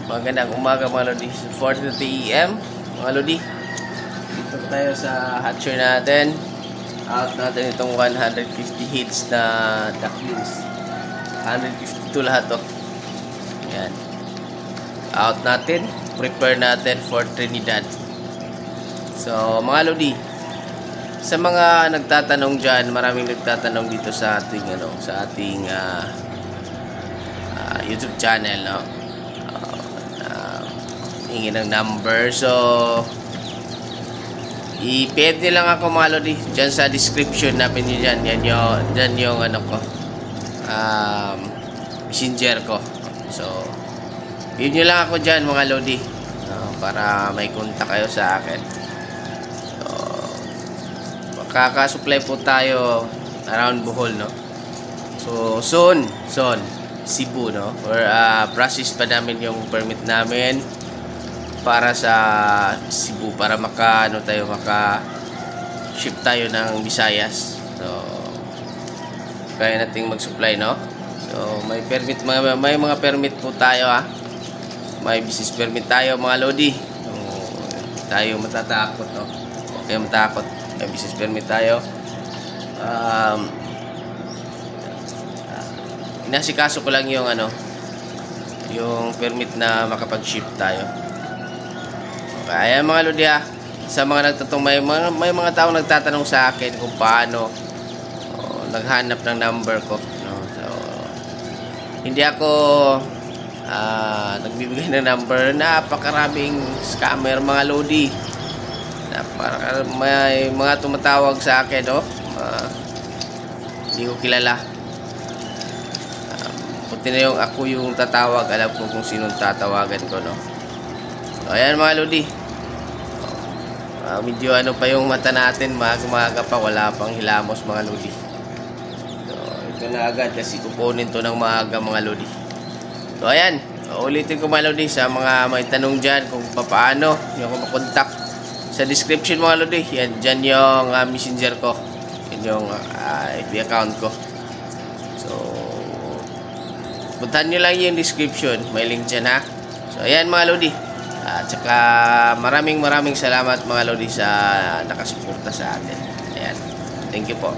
Magandang umaga mga Lodi. 4:30 AM mga Lodi. Dito tayo sa hatchery natin. Out natin itong 150 hits na ducklings. 152 lahat to. Yan. Out natin. Prepare natin for Trinidad. So mga Lodi, sa mga nagtatanong dyan, maraming nagtatanong dito sa ating YouTube channel, no? Hingi ng number. So i-ped nyo lang ako mga Lodi dyan sa description natin nyo dyan. Dyan yung ano ko, messenger ko. So ped nyo lang ako dyan mga Lodi, para may kontak kayo sa akin. So makakasupply po tayo around Bohol, no? So soon Cebu, no? Or process pa namin yung permit namin para sa Cebu, para maka ship tayo ng Visayas. So kaya nating mag-supply, no? So may permit, may mga permit po tayo, ha. May business permit tayo mga Lodi. So, tayo matatakot, no? Okay, matakot. May business permit tayo. Inasikaso ko lang yung yung permit na makapag-ship tayo. Ayan mga Lodi, sa mga nagtatanong, may mga tao nagtatanong sa akin kung paano naghanap ng number ko, no? So hindi ako nagbibigay ng number. Napakaraming scammer mga Lodi. May mga tumatawag sa akin, no? Hindi ko kilala. Puti na yung ako yung tatawag, alam ko kung sinong tatawagan ko, no? So ayan mga Lodi, medyo pa yung mata natin, maaga pa, wala pang hilamos mga Lodi. So ito na agad kasi kukunin to ng maaga mga Lodi. So ayan, ulitin ko mga Lodi, sa mga may tanong dyan kung paano yung makontak, sa description mga Lodi, yan, dyan yung messenger ko, yan yung FB account ko. So puntahan nyo lang yung description, may link dyan, ha. So ayan mga Lodi, at saka maraming salamat mga Lodi sa nakasuporta sa atin. Ayan, thank you po.